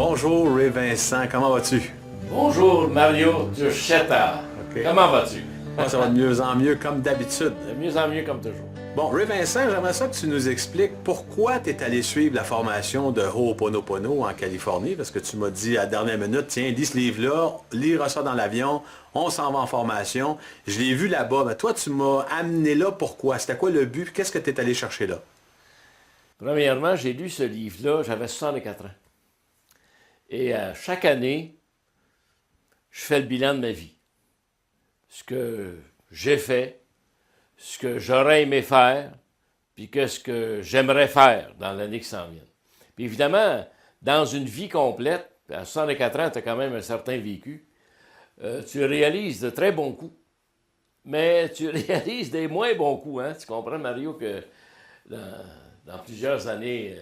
Bonjour Ray Vincent, comment vas-tu? Bonjour Mario Duchetta. Ok. Comment vas-tu? Moi, ça va de mieux en mieux comme d'habitude. De mieux en mieux comme toujours. Bon, Ray Vincent, j'aimerais ça que tu nous expliques pourquoi tu es allé suivre la formation de Ho'oponopono en Californie, parce que tu m'as dit à la dernière minute, tiens, lis ce livre-là, lire ça dans l'avion, on s'en va en formation. Je l'ai vu là-bas, mais toi, tu m'as amené là, pourquoi? C'était quoi le but? Qu'est-ce que tu es allé chercher là? Premièrement, j'ai lu ce livre-là, j'avais 64 ans. Et chaque année, je fais le bilan de ma vie. Ce que j'ai fait, ce que j'aurais aimé faire, puis ce que j'aimerais faire dans l'année qui s'en vient. Puis évidemment, dans une vie complète, à 64 ans, tu as quand même un certain vécu, tu réalises de très bons coups, mais tu réalises des moins bons coups. Hein? Tu comprends, Mario, que dans plusieurs années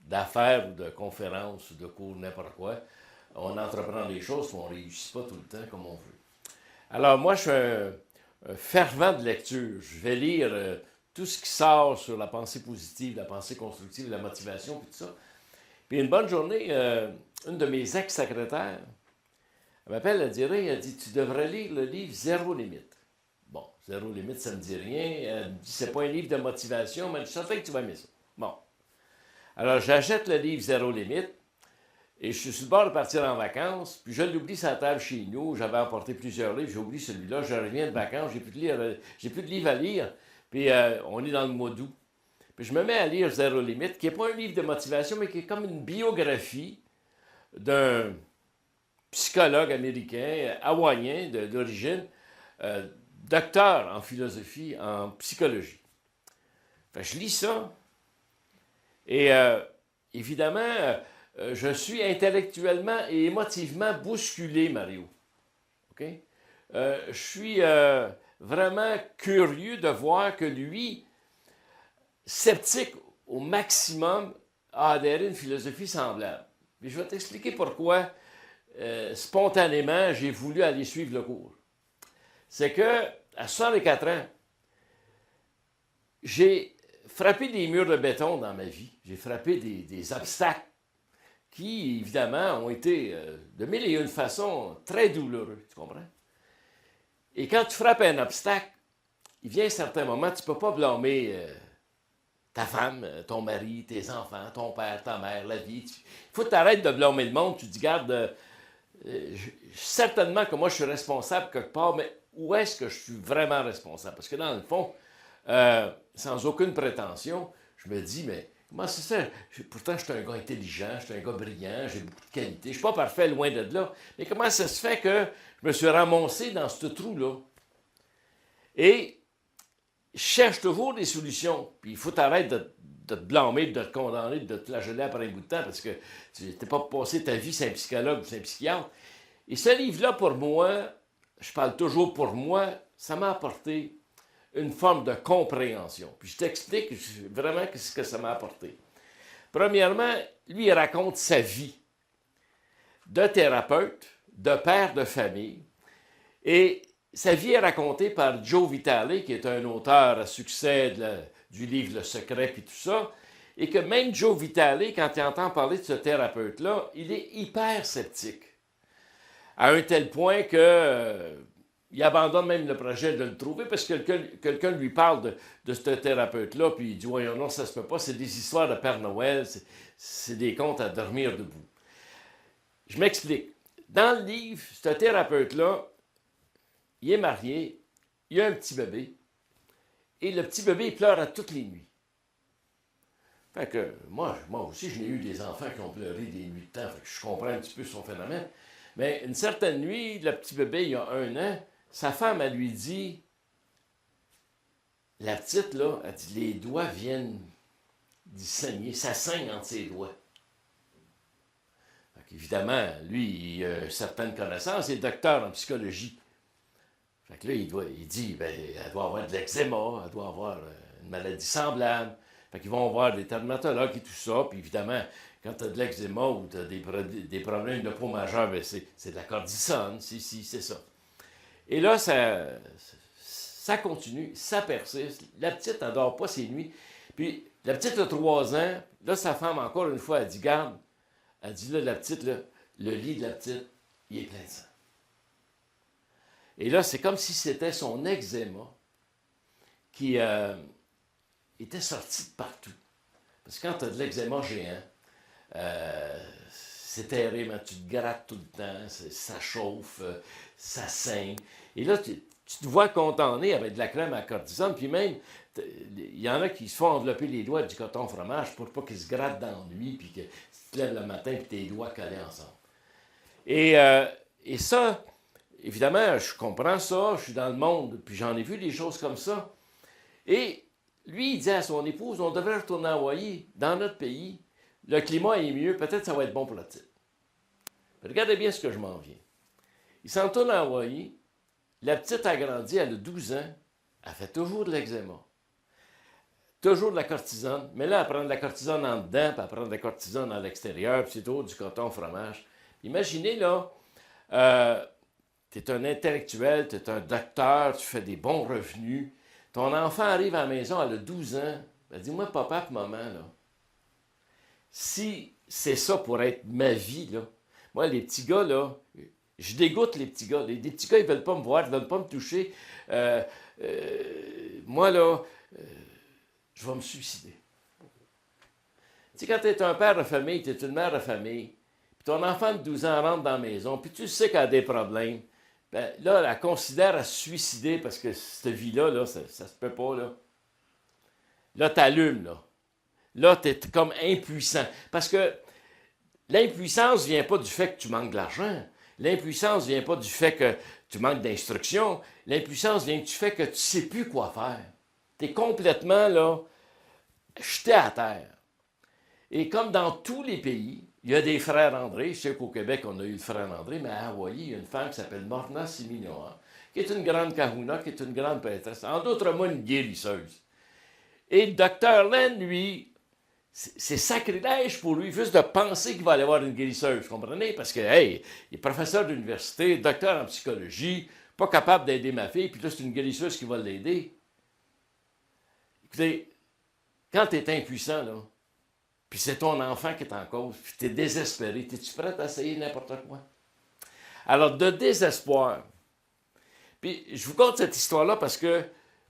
d'affaires ou de conférences ou de cours, n'importe quoi, on entreprend des choses, mais on ne réussit pas tout le temps comme on veut. Alors moi, je suis un fervent de lecture. Je vais lire tout ce qui sort sur la pensée positive, la pensée constructive, la motivation, puis tout ça. Puis une bonne journée, une de mes ex-secrétaires, elle m'appelle, elle dit, tu devrais lire le livre Zéro limite. Bon, Zéro limite, ça ne me dit rien. Elle me dit, c'est pas un livre de motivation, mais je suis certain que tu vas aimer ça. Bon. Alors, j'achète le livre Zéro limite, et je suis sur le bord de partir en vacances, puis je l'oublie sur la table chez nous. J'avais emporté plusieurs livres, j'ai oublié celui-là. Je reviens de vacances, j'ai plus de livres à lire, puis on est dans le mois d'août. Puis je me mets à lire Zéro limite, qui n'est pas un livre de motivation, mais qui est comme une biographie d'un psychologue américain, hawaïen d'origine, docteur en philosophie, en psychologie. Fait que je lis ça, et évidemment, je suis intellectuellement et émotivement bousculé, Mario. OK? Je suis vraiment curieux de voir que lui, sceptique au maximum, a adhéré à une philosophie semblable. Puis je vais t'expliquer pourquoi, spontanément, j'ai voulu aller suivre le cours. C'est que, à 64 ans, j'ai frappé des murs de béton dans ma vie. J'ai frappé des obstacles qui, évidemment, ont été, de mille et une façons, très douloureux. Tu comprends? Et quand tu frappes un obstacle, il vient un certain moment, tu ne peux pas blâmer ta femme, ton mari, tes enfants, ton père, ta mère, la vie. Il faut que tu arrêtes de blâmer le monde. Tu te dis, garde, certainement que moi, je suis responsable quelque part, mais où est-ce que je suis vraiment responsable? Parce que dans le fond, sans aucune prétention, je me dis, mais comment c'est ça? Pourtant, je suis un gars intelligent, je suis un gars brillant, j'ai beaucoup de qualités. Je ne suis pas parfait, loin de là. Mais comment ça se fait que je me suis ramassé dans ce trou-là? Et je cherche toujours des solutions. Puis il faut t'arrêter de te blâmer, de te condamner, de te flageller après un bout de temps parce que tu n'es pas passé ta vie c'est un psychologue ou c'est un psychiatre. Et ce livre-là, pour moi, je parle toujours pour moi, ça m'a apporté une forme de compréhension. Puis je t'explique vraiment ce que ça m'a apporté. Premièrement, lui, il raconte sa vie de thérapeute, de père de famille. Et sa vie est racontée par Joe Vitale, qui est un auteur à succès du livre Le Secret et tout ça. Et que même Joe Vitale, quand il entend parler de ce thérapeute-là, il est hyper sceptique. À un tel point que il abandonne même le projet de le trouver parce que quelqu'un lui parle de ce thérapeute-là, puis il dit « Voyons, non, ça se peut pas, c'est des histoires de Père Noël, c'est des contes à dormir debout. » Je m'explique. Dans le livre, ce thérapeute-là, il est marié, il a un petit bébé, et le petit bébé, il pleure à toutes les nuits. Fait que moi aussi, j'ai eu des enfants qui ont pleuré des nuits de temps, fait que je comprends un petit peu son phénomène. Mais une certaine nuit, le petit bébé, il y a 1 an, sa femme, elle lui dit, la petite, là, elle dit, les doigts viennent d'y saigner, ça saigne entre ses doigts. Fait évidemment, lui, il a certaines connaissances, il est docteur en psychologie. Fait que là, il dit, ben, elle doit avoir de l'eczéma, elle doit avoir une maladie semblable. Fait qu'ils vont voir des dermatologues et tout ça, puis évidemment, quand tu as de l'eczéma ou tu as des problèmes de peau majeurs, ben c'est de la cortisone, c'est ça. Et là, ça continue, ça persiste. La petite n'adore pas ses nuits. Puis la petite a 3 ans. Là, sa femme, encore une fois, elle dit, garde, Elle dit, là, la petite, là, le lit de la petite, il est plein de sang. Et là, c'est comme si c'était son eczéma qui était sorti de partout. Parce que quand tu as de l'eczéma géant, c'est terrible, hein, tu te grattes tout le temps, ça chauffe, ça saigne. Et là, tu te vois contenté avec de la crème à cortisone, puis même, il y en a qui se font envelopper les doigts du coton fromage pour pas qu'ils se grattent dans la nuit, puis que tu te lèves le matin, puis tes doigts collés ensemble. Et ça, évidemment, je comprends ça, je suis dans le monde, puis j'en ai vu des choses comme ça. Et lui, il dit à son épouse, on devrait retourner en Hawaï, dans notre pays, le climat est mieux, peut-être ça va être bon pour la petite. Regardez bien ce que je m'en viens. Il s'en retourne en Hawaï, la petite a grandi, elle a 12 ans, elle fait toujours de l'eczéma, toujours de la cortisone, mais là, elle prend de la cortisone en dedans, puis elle prend de la cortisone à l'extérieur, puis c'est toujours du coton fromage. Imaginez, là, tu es un intellectuel, tu es un docteur, tu fais des bons revenus, ton enfant arrive à la maison, elle a 12 ans, elle dit, moi, papa et maman, là, si c'est ça pour être ma vie, là, moi, les petits gars, là, je dégoûte les petits gars. Les petits gars, ils ne veulent pas me voir, ils ne veulent pas me toucher. Moi, là, je vais me suicider. Tu sais, quand tu es un père de famille, tu es une mère de famille, puis ton enfant de 12 ans rentre dans la maison, puis tu sais qu'elle a des problèmes, ben, là, elle considère à se suicider parce que cette vie-là, là, ça se peut pas, là. Là, tu allumes, là. Là, tu es comme impuissant. Parce que l'impuissance ne vient pas du fait que tu manques de l'argent. L'impuissance ne vient pas du fait que tu manques d'instruction. L'impuissance vient du fait que tu ne sais plus quoi faire. Tu es complètement, là, jeté à terre. Et comme dans tous les pays, il y a des frères André. Je sais qu'au Québec, on a eu le frère André, mais à Hawaï, il y a une femme qui s'appelle Morna Siminoa, qui est une grande kahuna, qui est une grande prêtresse. En d'autres mots, une guérisseuse. Et le docteur Len, lui, c'est sacrilège pour lui juste de penser qu'il va aller voir une guérisseuse, vous comprenez? Parce que, hey, il est professeur d'université, docteur en psychologie, pas capable d'aider ma fille, puis là, c'est une guérisseuse qui va l'aider. Écoutez, quand tu es impuissant, là, puis c'est ton enfant qui est en cause, puis tu es désespéré, es-tu prêt à essayer n'importe quoi? Alors, de désespoir. Puis, je vous conte cette histoire-là parce que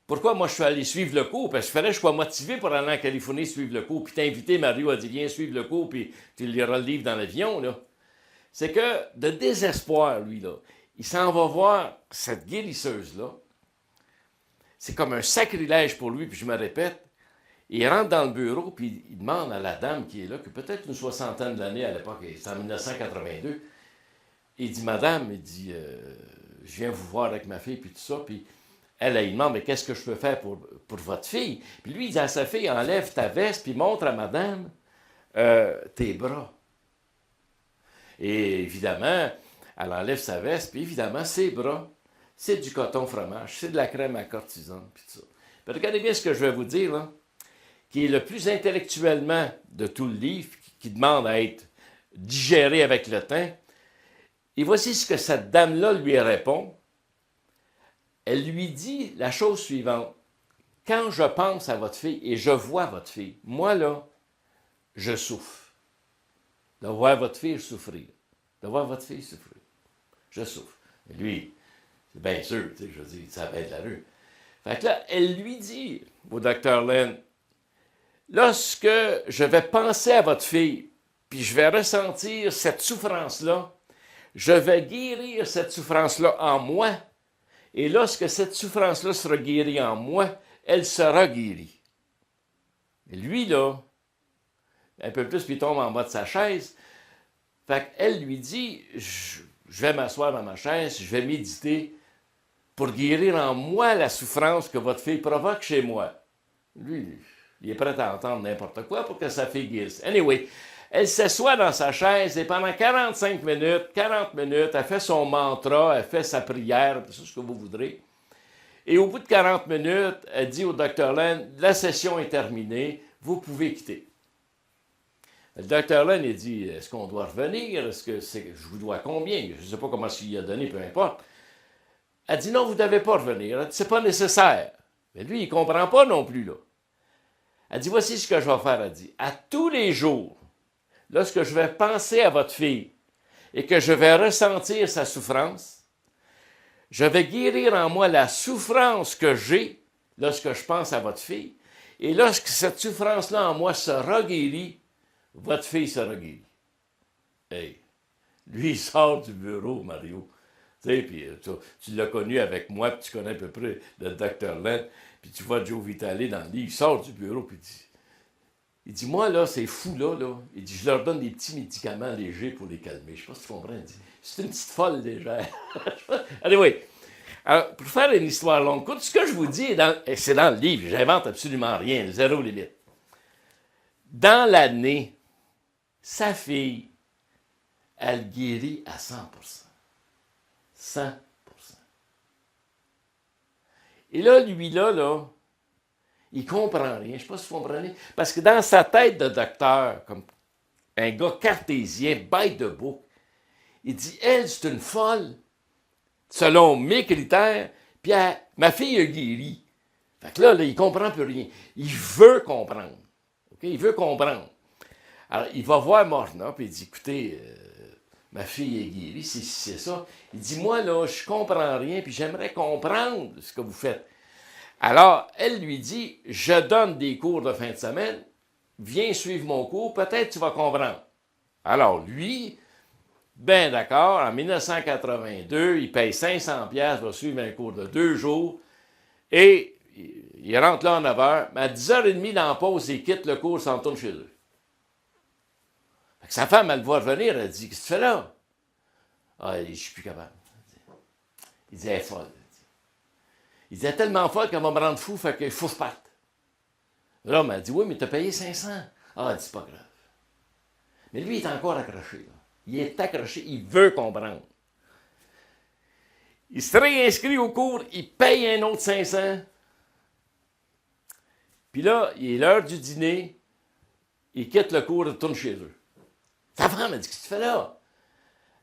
pourquoi moi je suis allé suivre le cours? Parce qu'il fallait que je sois motivé pour aller en Californie suivre le cours. Puis t'as invité Mario a dit viens suivre le cours, puis tu liras le livre dans l'avion, là. C'est que de désespoir, lui, là, il s'en va voir cette guérisseuse-là. C'est comme un sacrilège pour lui, puis je me répète. Il rentre dans le bureau, puis il demande à la dame qui est là, que peut-être une soixantaine d'années à l'époque, c'est en 1982. Il dit madame, il dit je viens vous voir avec ma fille, puis tout ça, puis elle demande, mais qu'est-ce que je peux faire pour votre fille? Puis lui, il dit à sa fille, enlève ta veste, puis montre à madame tes bras. Et évidemment, elle enlève sa veste, puis évidemment, ses bras, c'est du coton fromage, c'est de la crème à cortisone, puis tout ça. Puis regardez bien ce que je vais vous dire, là, qui est le plus intellectuellement de tout le livre, qui demande à être digéré avec le temps. Et voici ce que cette dame-là lui répond. Elle lui dit la chose suivante. Quand je pense à votre fille et je vois votre fille, moi, là, je souffre. De voir votre fille souffrir. De voir votre fille souffrir. Je souffre. Et lui, c'est bien sûr, tu sais, je veux dire, ça va être la rue. Fait que là, elle lui dit au docteur Len, lorsque je vais penser à votre fille, puis je vais ressentir cette souffrance-là, je vais guérir cette souffrance-là en moi. Et lorsque cette souffrance-là sera guérie en moi, elle sera guérie. Et lui, là, un peu plus, puis il tombe en bas de sa chaise. Fait qu'elle lui dit, je vais m'asseoir dans ma chaise, je vais méditer pour guérir en moi la souffrance que votre fille provoque chez moi. Lui, il est prêt à entendre n'importe quoi pour que sa fille guérisse. Anyway, elle s'assoit dans sa chaise et pendant 40 minutes, elle fait son mantra, elle fait sa prière, c'est ce que vous voudrez. Et au bout de 40 minutes, elle dit au docteur Len, la session est terminée, vous pouvez quitter. Le docteur Len, il dit, est-ce qu'on doit revenir? Est-ce que je vous dois combien? Je ne sais pas comment il a donné, peu importe. Elle dit, non, vous ne devez pas revenir. Elle dit, c'est pas nécessaire. Mais lui, il ne comprend pas non plus, là. Elle dit, voici ce que je vais faire. Elle dit, à tous les jours, lorsque je vais penser à votre fille et que je vais ressentir sa souffrance, je vais guérir en moi la souffrance que j'ai lorsque je pense à votre fille. Et lorsque cette souffrance-là en moi sera guérie, votre fille sera guérie. Hey, lui, il sort du bureau, Mario. Tu sais, puis tu l'as connu avec moi, puis tu connais à peu près le Dr. Lent, puis tu vois Joe Vitale dans le livre, il sort du bureau, puis il dit, moi, là, ces fous-là, il dit, je leur donne des petits médicaments légers pour les calmer. Je ne sais pas si tu comprends. Il dit, c'est une petite folle légère. Allez, oui. Alors, pour faire une histoire longue, écoute, ce que je vous dis, c'est dans le livre, j'invente absolument rien, zéro limite. Dans l'année, sa fille, elle guérit à 100%. 100%. Et là, lui-là, il comprend rien. Je ne sais pas si vous comprenez. Parce que dans sa tête de docteur, comme un gars cartésien, bête de book, il dit, elle, c'est une folle, selon mes critères, puis ma fille a guéri. Fait que là, il ne comprend plus rien. Il veut comprendre. Okay? Il veut comprendre. Alors, il va voir Morna, puis il dit, écoutez, ma fille est guérie, c'est ça. Il dit, moi, là, je comprends rien, puis j'aimerais comprendre ce que vous faites. Alors, elle lui dit, je donne des cours de fin de semaine, viens suivre mon cours, peut-être tu vas comprendre. Alors, lui, ben d'accord, en 1982, il paye 500$, va suivre un cours de 2 jours, et il rentre là à 9h, mais à 10h30 dans la pause, il quitte le cours, s'en tourne chez eux. Fait que sa femme, elle le voit revenir, elle dit, qu'est-ce que tu fais là? Ah, il dit, je suis plus capable. Il dit, elle est folle. Il dit, elle est tellement folle qu'elle va me rendre fou, fait qu'il faut que je parte. L'homme a dit, oui, mais t'as payé 500. Ah, elle dit, c'est pas grave. Mais lui, il est encore accroché. Là. Il est accroché, il veut comprendre. Il se réinscrit au cours, il paye un autre 500. Puis là, il est l'heure du dîner, il quitte le cours et retourne chez eux. Sa femme a dit, qu'est-ce que tu fais là?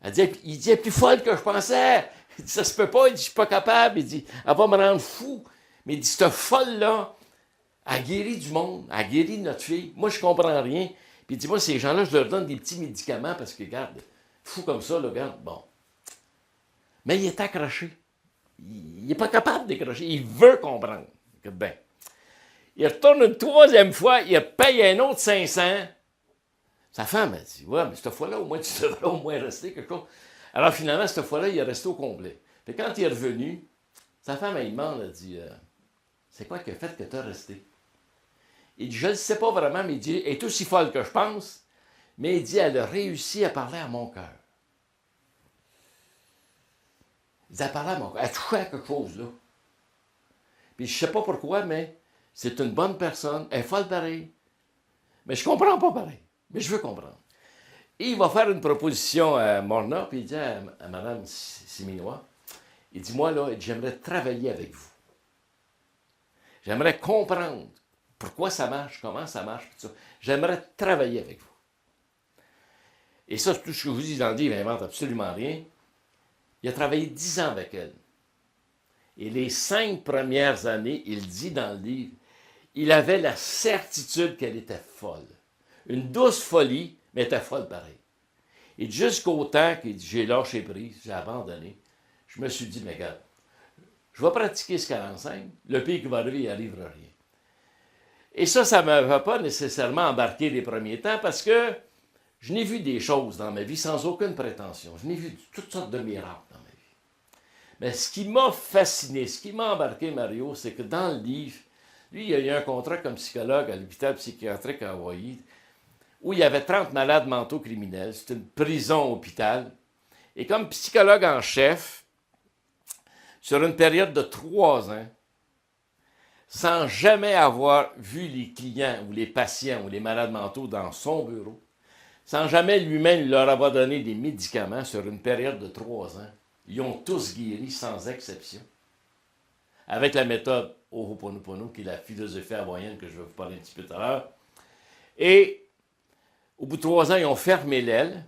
Elle dit, il dit, elle est plus folle que je pensais. Il dit, ça se peut pas. Il dit, je suis pas capable. Il dit, elle va me rendre fou. Mais il dit, cette folle-là a guéri du monde, a guéri de notre fille. Moi, je comprends rien. Puis il dit, moi, ces gens-là, je leur donne des petits médicaments parce que, regarde, fou comme ça, là, regarde, bon. Mais il est accroché. Il n'est pas capable de décrocher. Il veut comprendre. Ben. Il retourne une troisième fois, il paye un autre 500. Sa femme a dit, ouais, mais cette fois-là, au moins, tu devrais au moins rester quelque chose. Alors finalement, cette fois-là, il est resté au complet. Puis quand il est revenu, sa femme, elle demande, elle dit, c'est quoi qui a fait que tu as resté? Il dit, je ne le sais pas vraiment, mais il dit, elle est aussi folle que je pense, mais il dit, elle a réussi à parler à mon cœur. Il dit, elle parlait à mon cœur, elle touchait à quelque chose, là. Puis je ne sais pas pourquoi, mais c'est une bonne personne, elle est folle pareil. Mais je ne comprends pas pareil. Mais je veux comprendre. Et il va faire une proposition à Morna, puis il dit à Mme Siminois, il dit, moi, là, j'aimerais travailler avec vous. J'aimerais comprendre pourquoi ça marche, comment ça marche, tout ça. J'aimerais travailler avec vous. Et ça, tout ce que je vous dis dans le livre, il n'invente absolument rien. Il a travaillé 10 ans avec elle. Et les 5 premières années, il dit dans le livre, il avait la certitude qu'elle était folle. Une douce folie, mais elle était folle pareil. Et jusqu'au temps que j'ai lâché prise, j'ai abandonné, je me suis dit, mais regarde, je vais pratiquer ce qu'elle enseigne, le pire qui va arriver, il n'arrivera rien. Et ça ne m'avait pas nécessairement embarqué les premiers temps parce que je n'ai vu des choses dans ma vie sans aucune prétention. Je n'ai vu toutes sortes de miracles dans ma vie. Mais ce qui m'a fasciné, ce qui m'a embarqué, Mario, c'est que dans le livre, lui, il a eu un contrat comme psychologue à l'hôpital psychiatrique à Hawaï, où il y avait 30 malades mentaux criminels. C'était une prison-hôpital. Et comme psychologue en chef, sur une période de 3 ans, sans jamais avoir vu les clients ou les patients ou les malades mentaux dans son bureau, sans jamais lui-même leur avoir donné des médicaments sur une période de 3 ans, ils ont tous guéri sans exception. Avec la méthode Ho'oponopono, qui est la philosophie hawaïenne que je vais vous parler un petit peu tout à l'heure. Et au bout de 3 ans, ils ont fermé l'aile.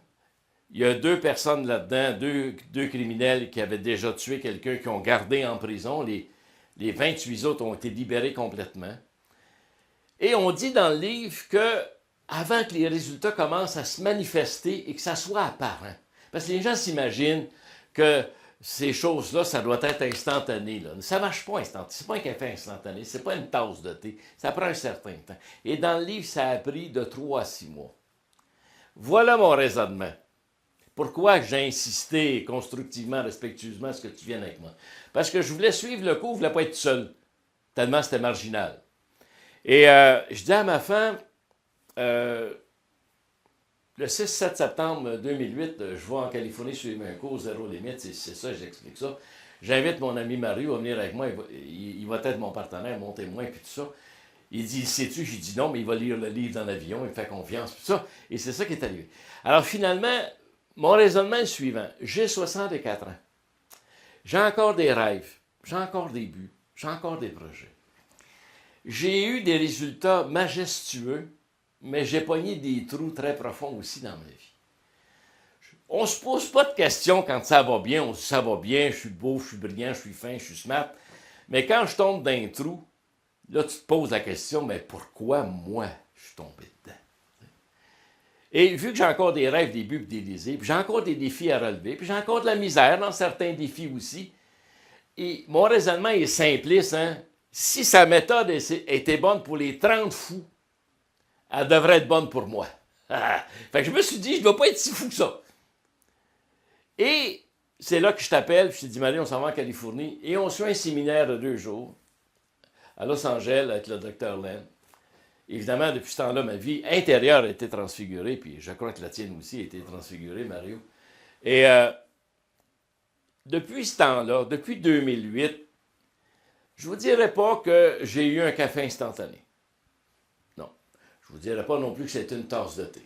Il y a 2 personnes là-dedans, deux criminels qui avaient déjà tué quelqu'un, qui ont gardé en prison. Les 28 autres ont été libérés complètement. Et on dit dans le livre que avant que les résultats commencent à se manifester et que ça soit apparent. Parce que les gens s'imaginent que ces choses-là, ça doit être instantané. Là. Ça ne marche pas instantané. Ce n'est pas un café instantané. Ce n'est pas une tasse de thé. Ça prend un certain temps. Et dans le livre, ça a pris de 3 à 6 mois. Voilà mon raisonnement. Pourquoi j'ai insisté constructivement, respectueusement à ce que tu viennes avec moi? Parce que je voulais suivre le cours, je ne voulais pas être seul. Tellement c'était marginal. Et je dis à ma femme, le 6-7 septembre 2008, je vais en Californie suivre un cours Zéro Limite, c'est ça, j'explique ça. J'invite mon ami Mario à venir avec moi, il va être mon partenaire, mon témoin, puis tout ça. Il dit, sais-tu? J'ai dit non, mais il va lire le livre dans l'avion, il me fait confiance, puis tout ça. Et c'est ça qui est arrivé. Alors finalement, mon raisonnement est le suivant. J'ai 64 ans. J'ai encore des rêves, j'ai encore des buts, j'ai encore des projets. J'ai eu des résultats majestueux, mais j'ai pogné des trous très profonds aussi dans ma vie. On ne se pose pas de questions quand ça va bien. On se dit ça va bien, je suis beau, je suis brillant, je suis fin, je suis smart. Mais quand je tombe dans un trou, là, tu te poses la question, mais pourquoi moi, je suis tombé dedans? Et vu que j'ai encore des rêves, des buts et des désirs, puis j'ai encore des défis à relever, puis j'ai encore de la misère dans certains défis aussi, et mon raisonnement est simpliste, hein? Si sa méthode était bonne pour les 30 fous, elle devrait être bonne pour moi. Fait que je me suis dit, je ne dois pas être si fou que ça. Et c'est là que je t'appelle, puis je t'ai dit, Marie, on s'en va en Californie, et on suit un séminaire de 2 jours à Los Angeles avec le Dr. Len. Évidemment, depuis ce temps-là, ma vie intérieure a été transfigurée, puis je crois que la tienne aussi a été transfigurée, Mario. Et depuis ce temps-là, depuis 2008, je ne vous dirais pas que j'ai eu un café instantané. Non. Je ne vous dirais pas non plus que c'était une tasse de thé.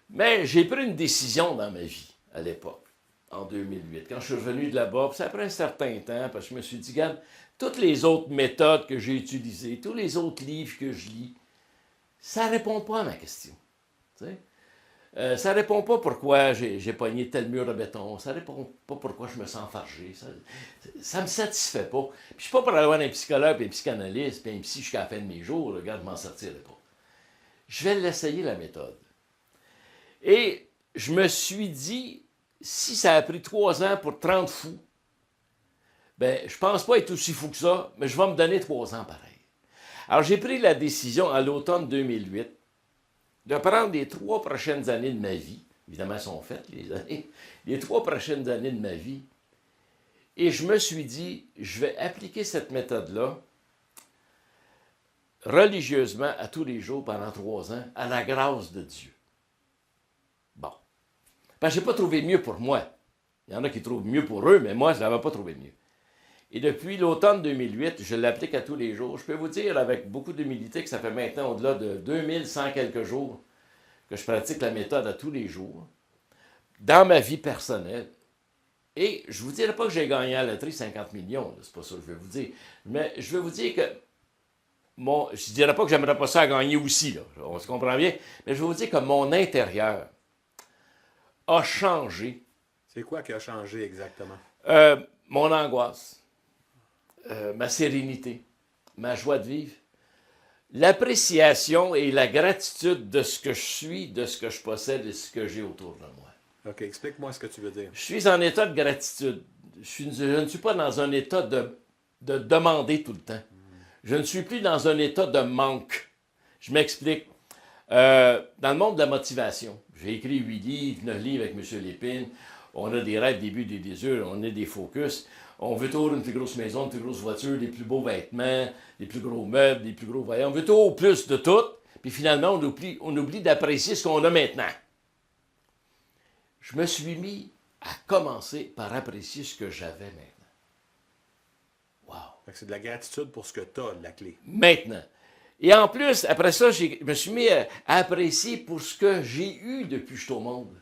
Mais j'ai pris une décision dans ma vie, à l'époque, en 2008. Quand je suis revenu de là-bas, puis ça a pris un certain temps, parce que je me suis dit, regarde, toutes les autres méthodes que j'ai utilisées, tous les autres livres que je lis, ça ne répond pas à ma question. Tu sais? Ça ne répond pas pourquoi j'ai pogné tel mur de béton. Ça ne répond pas pourquoi je me sens fargé. Ça ne me satisfait pas. Puis je ne suis pas pour aller voir un psychologue, puis un psychanalyste, puis un psy jusqu'à la fin de mes jours. Regarde, je ne m'en sortirai pas. Je vais l'essayer, la méthode. Et je me suis dit, si ça a pris 3 ans pour 30 fous, ben, je ne pense pas être aussi fou que ça, mais je vais me donner 3 ans pareil. Alors, j'ai pris la décision à l'automne 2008 de prendre les 3 prochaines années de ma vie, évidemment, elles sont faites, les 3 prochaines années de ma vie, et je me suis dit, je vais appliquer cette méthode-là religieusement à tous les jours pendant 3 ans, à la grâce de Dieu. Bon. Ben, je n'ai pas trouvé mieux pour moi. Il y en a qui trouvent mieux pour eux, mais moi, je ne l'avais pas trouvé mieux. Et depuis l'automne 2008, je l'applique à tous les jours. Je peux vous dire avec beaucoup d'humilité que ça fait maintenant au-delà de 2100 quelques jours que je pratique la méthode à tous les jours, dans ma vie personnelle. Et je ne vous dirai pas que j'ai gagné à la loterie 50 millions, c'est pas ça que je vais vous dire. Mais je vais vous dire que, je ne dirais pas que j'aimerais pas ça à gagner aussi, là, on se comprend bien, mais je vais vous dire que mon intérieur a changé. C'est quoi qui a changé exactement? Mon angoisse. Ma sérénité, ma joie de vivre, l'appréciation et la gratitude de ce que je suis, de ce que je possède et de ce que j'ai autour de moi. OK, explique-moi ce que tu veux dire. Je suis en état de gratitude. Je ne suis pas dans un état de demander tout le temps. Je ne suis plus dans un état de manque. Je m'explique. Dans le monde de la motivation, j'ai écrit 8 livres, 9 livres avec M. Lépine. On a des rêves, des buts, des désirs, on a des focus. On veut toujours une plus grosse maison, une plus grosse voiture, des plus beaux vêtements, des plus gros meubles, des plus gros voyants. On veut toujours plus de tout. Puis finalement, on oublie d'apprécier ce qu'on a maintenant. Je me suis mis à commencer par apprécier ce que j'avais maintenant. Wow! C'est de la gratitude pour ce que tu as, la clé. Maintenant. Et en plus, après ça, je me suis mis à apprécier pour ce que j'ai eu depuis que je suis au monde.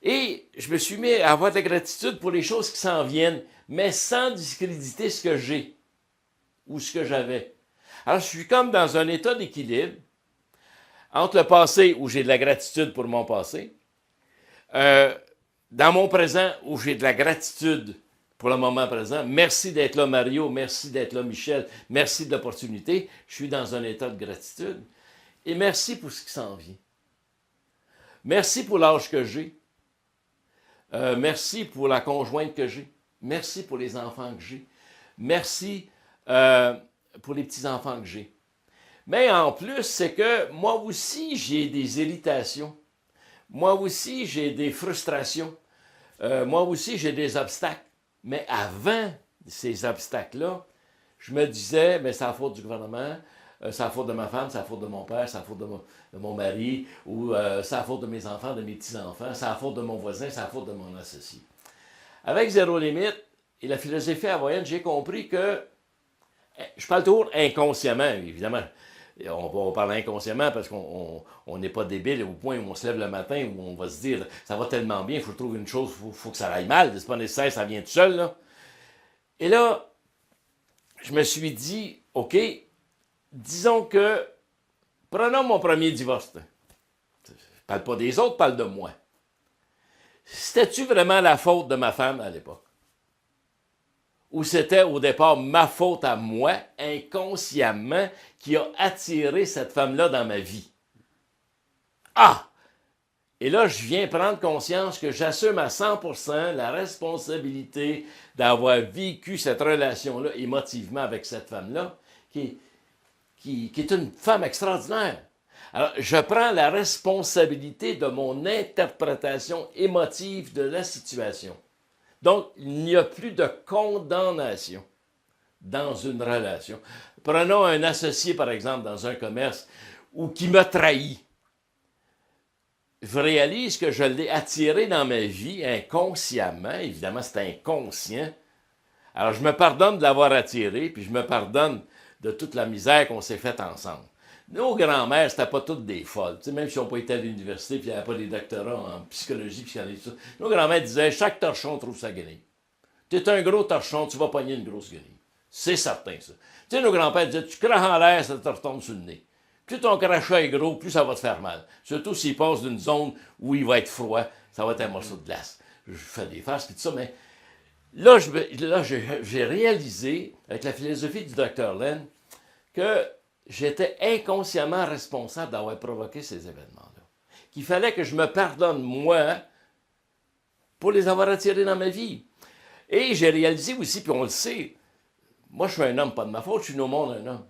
Et je me suis mis à avoir de la gratitude pour les choses qui s'en viennent, mais sans discréditer ce que j'ai ou ce que j'avais. Alors, je suis comme dans un état d'équilibre entre le passé où j'ai de la gratitude pour mon passé, dans mon présent où j'ai de la gratitude pour le moment présent. Merci d'être là, Mario. Merci d'être là, Michel. Merci de l'opportunité. Je suis dans un état de gratitude. Et merci pour ce qui s'en vient. Merci pour l'âge que j'ai. Merci pour la conjointe que j'ai. Merci pour les enfants que j'ai. Merci pour les petits-enfants que j'ai. Mais en plus, c'est que moi aussi, j'ai des irritations. Moi aussi, j'ai des frustrations. Moi aussi, j'ai des obstacles. Mais avant ces obstacles-là, je me disais, mais c'est la faute du gouvernement, c'est la faute de ma femme, c'est la faute de mon père, c'est la faute de mon mari, ou c'est la faute de mes enfants, de mes petits-enfants, c'est la faute de mon voisin, c'est la faute de mon associé. Avec Zéro Limite et la philosophie hawaïenne, j'ai compris que, je parle toujours inconsciemment, évidemment. On parle inconsciemment parce qu'on n'est pas débile au point où on se lève le matin où on va se dire ça va tellement bien, il faut trouver une chose, il faut que ça aille mal, c'est pas nécessaire, ça vient tout seul. Là. Et là, je me suis dit, OK, disons que, prenons mon premier divorce. Je parle pas des autres, je parle de moi. C'était-tu vraiment la faute de ma femme à l'époque? Ou c'était au départ ma faute à moi, inconsciemment, qui a attiré cette femme-là dans ma vie? Ah! Et là, je viens prendre conscience que j'assume à 100% la responsabilité d'avoir vécu cette relation-là émotivement avec cette femme-là, qui est une femme extraordinaire. Alors, je prends la responsabilité de mon interprétation émotive de la situation. Donc, il n'y a plus de condamnation dans une relation. Prenons un associé, par exemple, dans un commerce, ou qui m'a trahi. Je réalise que je l'ai attiré dans ma vie inconsciemment. Évidemment, c'est inconscient. Alors, je me pardonne de l'avoir attiré, puis je me pardonne de toute la misère qu'on s'est faite ensemble. Nos grands-mères, c'était pas toutes des folles. Tu sais, même si on n'a pas été à l'université, puis il n'y avait pas des doctorats en psychologie, psychanalyse, tout ça. Nos grands-mères disaient, chaque torchon trouve sa guenille. Tu es un gros torchon, tu vas pogner une grosse guenille. C'est certain, ça. Tu sais, nos grands-pères disaient, tu craches en l'air, ça te retombe sur le nez. Plus ton crachat est gros, plus ça va te faire mal. Surtout s'il passe d'une zone où il va être froid, ça va être un morceau de glace. Je fais des farces, puis tout ça, mais là, j'ai réalisé, avec la philosophie du Dr. Len, que j'étais inconsciemment responsable d'avoir provoqué ces événements-là. Qu'il fallait que je me pardonne, moi, pour les avoir attirés dans ma vie. Et j'ai réalisé aussi, puis on le sait, moi, je suis un homme, pas de ma faute, je suis né au monde un homme.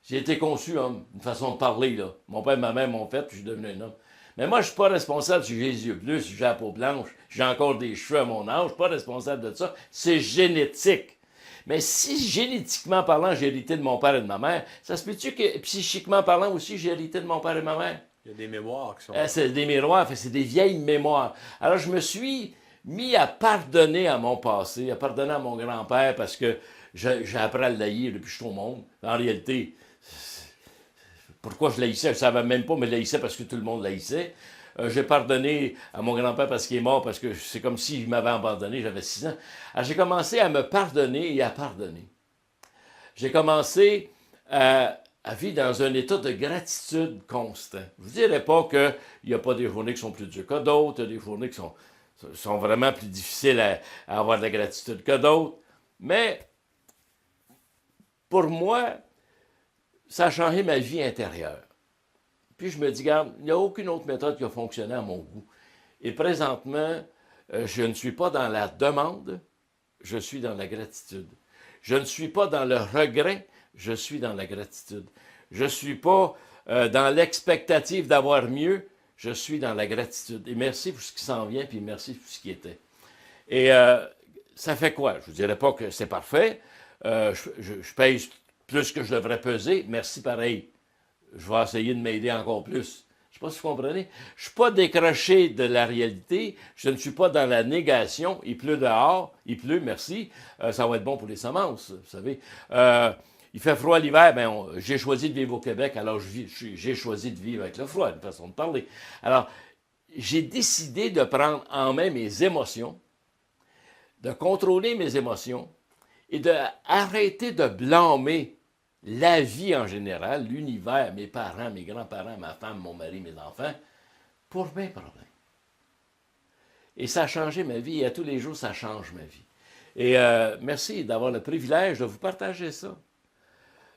J'ai été conçu homme, une façon de parler, là. Mon père et ma mère m'ont fait, puis je suis devenu un homme. Mais moi, je ne suis pas responsable si j'ai les yeux bleus, si j'ai la peau blanche, j'ai encore des cheveux à mon âge, je ne suis pas responsable de ça. C'est génétique. Mais si, génétiquement parlant, j'ai hérité de mon père et de ma mère, ça se peut-tu que, psychiquement parlant aussi, j'ai hérité de mon père et de ma mère? Il y a des mémoires qui sont... C'est des miroirs, c'est des vieilles mémoires. Alors, je me suis mis à pardonner à mon passé, à pardonner à mon grand-père parce que j'ai appris à le haïr depuis que je suis au monde. En réalité, pourquoi je l'haïssais, je ne savais même pas, mais je l'haïssais parce que tout le monde l'haïssait. J'ai pardonné à mon grand-père parce qu'il est mort, parce que c'est comme s'il m'avait abandonné, j'avais 6 ans. Alors, j'ai commencé à me pardonner et à pardonner. J'ai commencé à vivre dans un état de gratitude constant. Je ne vous dirais pas qu'il n'y a pas des journées qui sont plus dures que d'autres, il y a des journées qui sont vraiment plus difficiles à avoir de la gratitude que d'autres, mais pour moi, ça a changé ma vie intérieure. Puis je me dis, regarde, il n'y a aucune autre méthode qui a fonctionné à mon goût. Et présentement, je ne suis pas dans la demande, je suis dans la gratitude. Je ne suis pas dans le regret, je suis dans la gratitude. Je ne suis pas dans l'expectative d'avoir mieux, je suis dans la gratitude. Et merci pour ce qui s'en vient, puis merci pour ce qui était. Et ça fait quoi? Je ne vous dirais pas que c'est parfait. Je pèse plus que je devrais peser. Merci pareil. Je vais essayer de m'aider encore plus. Je ne sais pas si vous comprenez. Je ne suis pas décroché de la réalité. Je ne suis pas dans la négation. Il pleut dehors. Il pleut, merci. Ça va être bon pour les semences, vous savez. Il fait froid l'hiver. Ben, j'ai choisi de vivre au Québec, alors j'ai choisi de vivre avec le froid, une façon de parler. Alors, j'ai décidé de prendre en main mes émotions, de contrôler mes émotions et d'arrêter de blâmer la vie en général, l'univers, mes parents, mes grands-parents, ma femme, mon mari, mes enfants, pour mes problèmes. Et ça a changé ma vie, et à tous les jours, ça change ma vie. Et merci d'avoir le privilège de vous partager ça.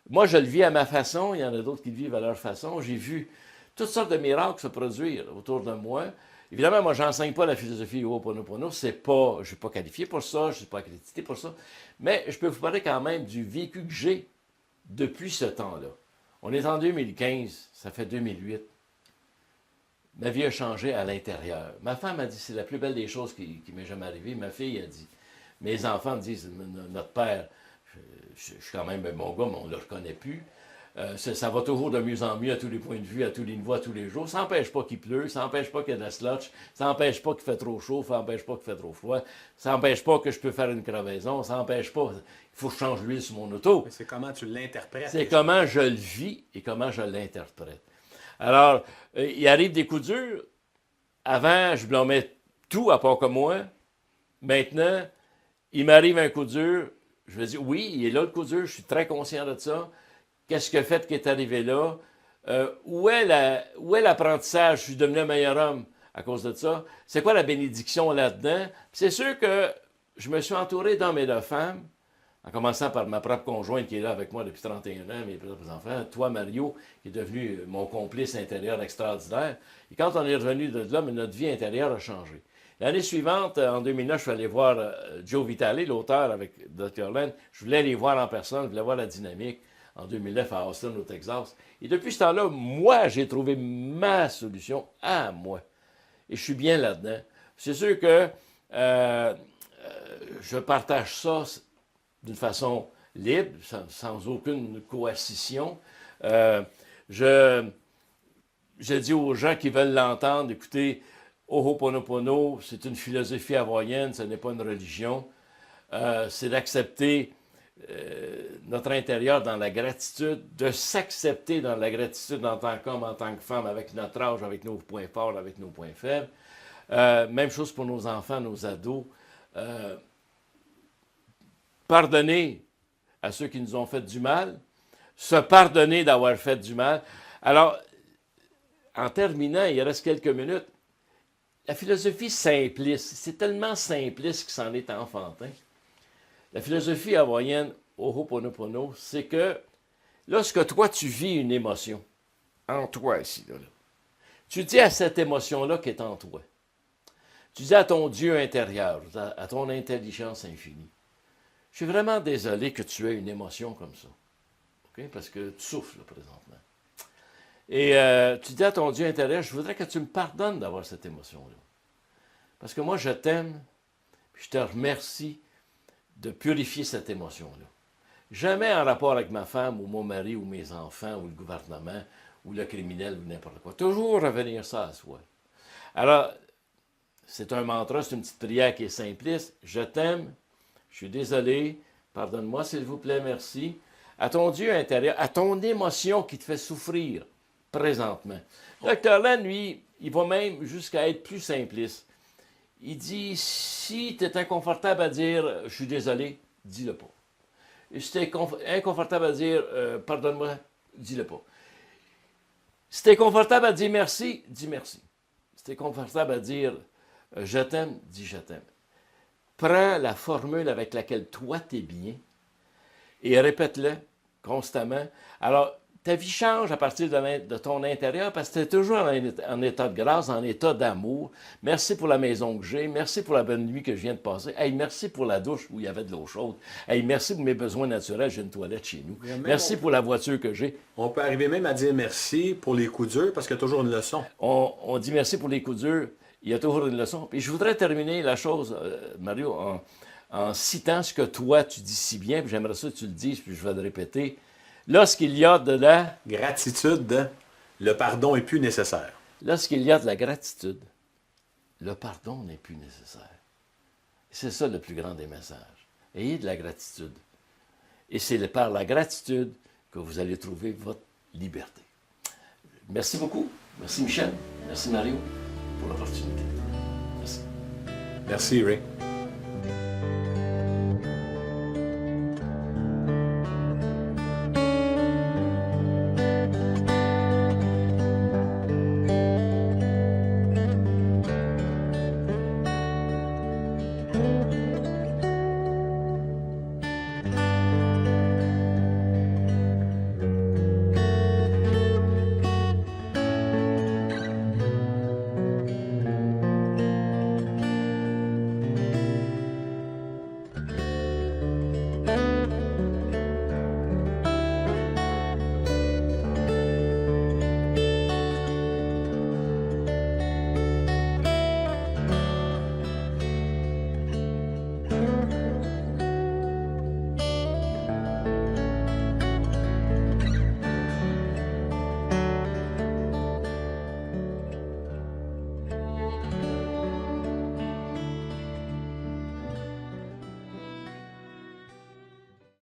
Moi, je le vis à ma façon, il y en a d'autres qui le vivent à leur façon. J'ai vu toutes sortes de miracles se produire autour de moi. Évidemment, moi, je n'enseigne pas la philosophie Ho'oponopono. Je ne suis pas qualifié pour ça, je ne suis pas accrédité pour ça. Mais je peux vous parler quand même du vécu que j'ai depuis ce temps-là. On est en 2015, ça fait 2008. Ma vie a changé à l'intérieur. Ma femme a dit, c'est la plus belle des choses qui m'est jamais arrivée. Ma fille a dit, mes enfants disent, notre père, je suis quand même un bon gars, mais on ne le reconnaît plus. Ça va toujours de mieux en mieux à tous les points de vue, à tous les niveaux, à tous les jours. Ça n'empêche pas qu'il pleut, ça n'empêche pas qu'il y a de la slotch, ça n'empêche pas qu'il fait trop chaud, ça n'empêche pas qu'il fait trop froid, ça n'empêche pas que je peux faire une crevaison, ça n'empêche pas qu'il faut que je change l'huile sur mon auto. Mais c'est comment tu l'interprètes. C'est comment je le vis et comment je l'interprète. Alors, il arrive des coups durs. Avant, je blâmais tout à part que moi. Maintenant, il m'arrive un coup dur. Je me dis, oui, il est là le coup dur, je suis très conscient de ça. Qu'est-ce que fait qui est arrivé là? Où est l'apprentissage? Je suis devenu un meilleur homme à cause de ça. C'est quoi la bénédiction là-dedans? C'est sûr que je me suis entouré d'hommes et de femmes, en commençant par ma propre conjointe qui est là avec moi depuis 31 ans, mes propres enfants, toi, Mario, qui est devenu mon complice intérieur extraordinaire. Et quand on est revenu de là, notre vie intérieure a changé. L'année suivante, en 2009, je suis allé voir Joe Vitale, l'auteur avec Dr. Len. Je voulais les voir en personne, je voulais voir la dynamique. En 2009 à Austin, au Texas. Et depuis ce temps-là, moi, j'ai trouvé ma solution à moi. Et je suis bien là-dedans. C'est sûr que je partage ça d'une façon libre, sans aucune coercition. Je dis aux gens qui veulent l'entendre, écoutez, Ho'oponopono, c'est une philosophie hawaïenne, ce n'est pas une religion. C'est d'accepter notre intérieur dans la gratitude, de s'accepter dans la gratitude en tant qu'homme, en tant que femme, avec notre âge, avec nos points forts, avec nos points faibles. Même chose pour nos enfants, nos ados. Pardonner à ceux qui nous ont fait du mal, se pardonner d'avoir fait du mal. Alors, en terminant, il reste quelques minutes. La philosophie simpliste, c'est tellement simpliste que c'en est enfantin. La philosophie hawaïenne, Ho'oponopono, c'est que lorsque toi, tu vis une émotion, en toi ici, là, tu dis à cette émotion-là qui est en toi, tu dis à ton Dieu intérieur, à ton intelligence infinie, je suis vraiment désolé que tu aies une émotion comme ça, okay? Parce que tu souffres là, présentement. Et tu dis à ton Dieu intérieur, je voudrais que tu me pardonnes d'avoir cette émotion-là. Parce que moi, je t'aime, puis je te remercie de purifier cette émotion-là. Jamais en rapport avec ma femme ou mon mari ou mes enfants ou le gouvernement ou le criminel ou n'importe quoi. Toujours revenir ça à soi. Alors, c'est un mantra, c'est une petite prière qui est simpliste. Je t'aime, je suis désolé, pardonne-moi s'il vous plaît, merci. À ton Dieu intérieur, à ton émotion qui te fait souffrir présentement. Dr. Len, lui, il va même jusqu'à être plus simpliste. Il dit, si tu es inconfortable à dire « je suis désolé », dis-le pas. Et si tu es inconfortable à dire « pardonne-moi », dis-le pas. Si tu es confortable à dire « merci », dis « merci ». Si tu es confortable à dire « je t'aime », dis « je t'aime ». Prends la formule avec laquelle toi, tu es bien et répète-le constamment. Alors, ta vie change à partir de ton intérieur parce que tu es toujours en état de grâce, en état d'amour. Merci pour la maison que j'ai. Merci pour la bonne nuit que je viens de passer. Hey, merci pour la douche où il y avait de l'eau chaude. Hey, merci pour mes besoins naturels. J'ai une toilette chez nous. Merci pour la voiture que j'ai. On peut arriver même à dire merci pour les coups durs parce qu'il y a toujours une leçon. On dit merci pour les coups durs. Il y a toujours une leçon. Et je voudrais terminer la chose, Mario, en citant ce que toi, tu dis si bien. Puis j'aimerais ça que tu le dises, puis je vais le répéter. Lorsqu'il y a de la gratitude, le pardon est plus nécessaire. Lorsqu'il y a de la gratitude, le pardon n'est plus nécessaire. C'est ça le plus grand des messages. Ayez de la gratitude. Et c'est par la gratitude que vous allez trouver votre liberté. Merci beaucoup. Merci Michel. Merci Mario pour l'opportunité. Merci. Merci Ray.